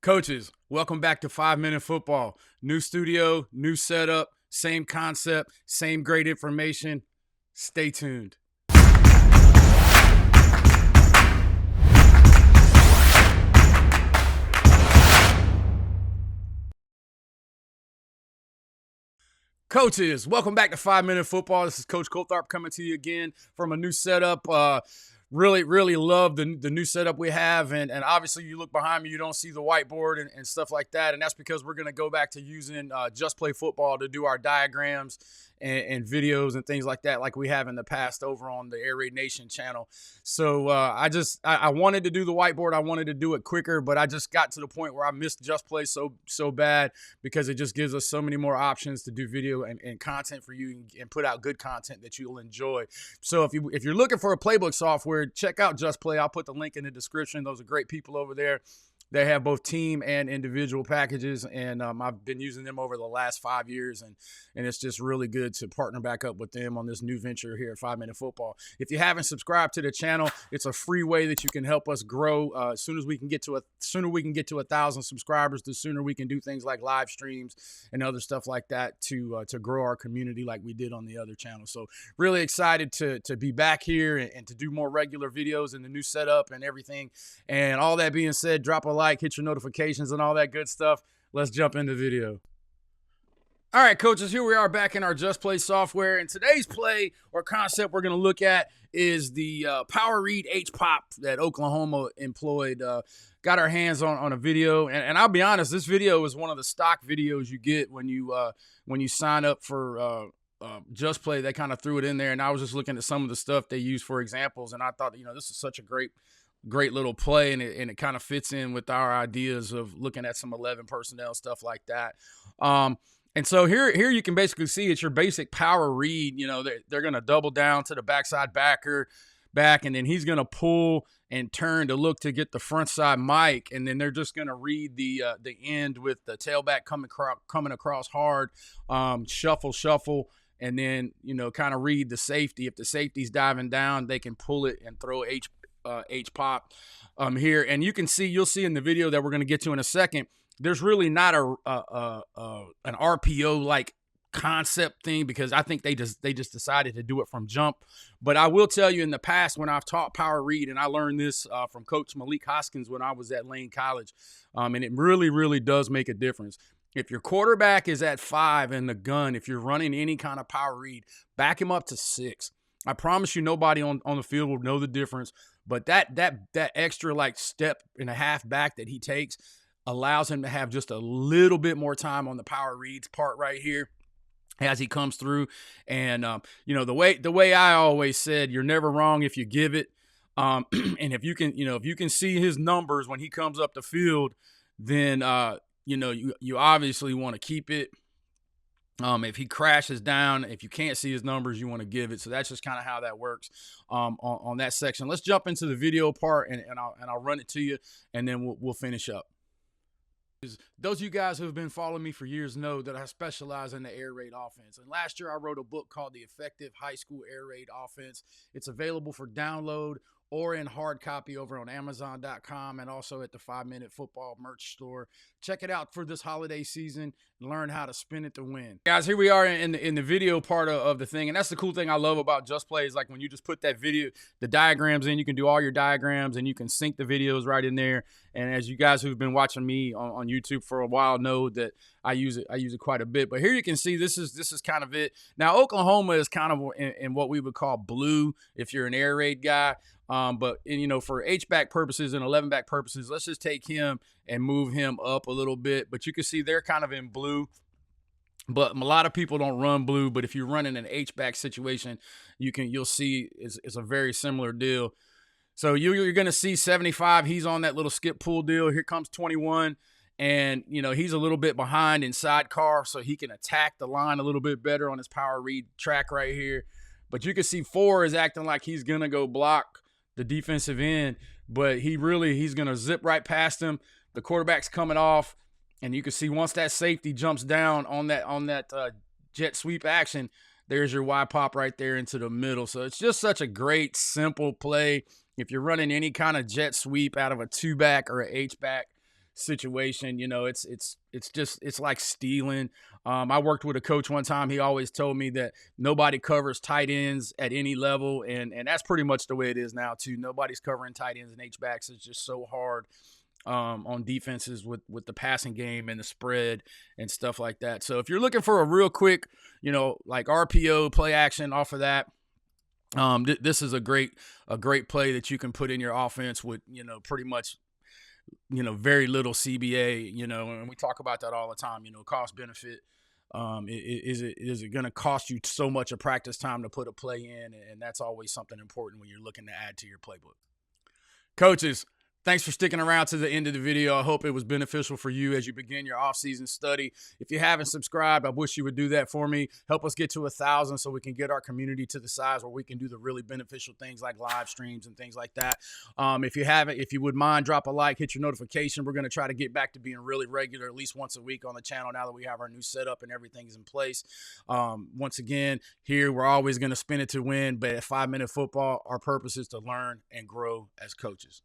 Coaches, welcome back to 5 Minute Football. New studio, new setup, same concept, same great information. Stay tuned. Coaches, welcome back to 5 Minute Football. This is Coach Coltharp coming to you again from a new setup. Really love the new setup we have. And obviously, you look behind me, you don't see the whiteboard and stuff like that. And that's because we're going to go back to using Just Play Football to do our diagrams and videos and things like that, like we have in the past over on the Air Raid Nation channel. So I wanted to do the whiteboard. I wanted to do it quicker, but I just got to the point where I missed Just Play so bad because it just gives us so many more options to do video and content for you and put out good content that you'll enjoy. So if you're looking for a playbook software, check out Just Play. I'll put the link in the description. Those are great people over there. They have both team and individual packages, and I've been using them over the last 5 years, and it's just really good to partner back up with them on this new venture here at 5 Minute Football. If you haven't subscribed to the channel, it's a free way that you can help us grow. As soon as we can get to 1,000 subscribers, the sooner we can do things like live streams and other stuff like that to grow our community like we did on the other channel. So really excited to be back here and to do more regular videos in the new setup and everything. And all that being said, drop a like, hit your notifications and all that good stuff. Let's jump into the video. All right, coaches, here we are back in our Just Play software. And today's play or concept we're going to look at is the Power Read H-Pop that Oklahoma employed. Got our hands on a video. And I'll be honest, this video is one of the stock videos you get when you sign up for Just Play. They kind of threw it in there. And I was just looking at some of the stuff they use for examples. And I thought, this is such a great little play, and it kind of fits in with our ideas of looking at some 11 personnel stuff like that. And so here you can basically see it's your basic power read. They're going to double down to the backside back, and then he's going to pull and turn to look to get the front side mic, and then they're just going to read the end with the tailback coming across hard, shuffle, and then kind of read the safety. If the safety's diving down, they can pull it and throw H-Pop here. And you'll see in the video that we're going to get to in a second, there's really not an RPO like concept thing, because I think they just decided to do it from jump. But I will tell you, in the past when I've taught power read, and I learned this from Coach Malik Hoskins when I was at Lane College, and it really does make a difference. If your quarterback is at 5 in the gun, if you're running any kind of power read, back him up to 6. I promise you nobody on the field will know the difference. But that extra like step and a half back that he takes allows him to have just a little bit more time on the power reads part right here as he comes through. And the way I always said, you're never wrong if you give it. And if you can see his numbers when he comes up the field, then you obviously want to keep it. If he crashes down, if you can't see his numbers, you want to give it. So that's just kind of how that works on that section. Let's jump into the video part, and I'll run it to you, and then we'll finish up. Those of you guys who have been following me for years know that I specialize in the air raid offense. And last year I wrote a book called The Effective High School Air Raid Offense. It's available for download or in hard copy over on Amazon.com and also at the 5 Minute Football merch store. Check it out for this holiday season and learn how to spin it to win. Guys, here we are in the video part of the thing. And that's the cool thing I love about Just Play is like when you just put that video, the diagrams in, you can do all your diagrams and you can sync the videos right in there. And as you guys who've been watching me on YouTube for a while know that I use it quite a bit. But here you can see this is kind of it. Now, Oklahoma is kind of in what we would call blue if you're an air raid guy. But for H-back purposes and 11-back purposes, let's just take him and move him up a little bit. But you can see they're kind of in blue. But a lot of people don't run blue. But if you're running an H-back situation, you'll see it's a very similar deal. So you're going to see 75. He's on that little skip pull deal. Here comes 21. And, he's a little bit behind in sidecar, so he can attack the line a little bit better on his power read track right here. But you can see 4 is acting like he's going to go block the defensive end, but he's going to zip right past him. The quarterback's coming off, and you can see once that safety jumps down on that jet sweep action, there's your Y pop right there into the middle. So it's just such a great, simple play. If you're running any kind of jet sweep out of a 2-back or an H-back situation. It's like stealing. I worked with a coach one time. He always told me that nobody covers tight ends at any level, and that's pretty much the way it is now too. Nobody's covering tight ends and H backs. It's just so hard on defenses with the passing game and the spread and stuff like that. So if you're looking for a real quick, like RPO play action off of that, this is a great play that you can put in your offense with pretty much very little CBA. And we talk about that all the time. Cost benefit. Is it going to cost you so much of practice time to put a play in? And that's always something important when you're looking to add to your playbook. Coaches, thanks for sticking around to the end of the video. I hope it was beneficial for you as you begin your off-season study. If you haven't subscribed, I wish you would do that for me. Help us get to 1,000 so we can get our community to the size where we can do the really beneficial things like live streams and things like that. If you haven't, if you would mind, drop a like, hit your notification. We're going to try to get back to being really regular, at least once a week on the channel now that we have our new setup and everything's in place. Once again, here we're always going to spin it to win, but at 5 Minute Football, our purpose is to learn and grow as coaches.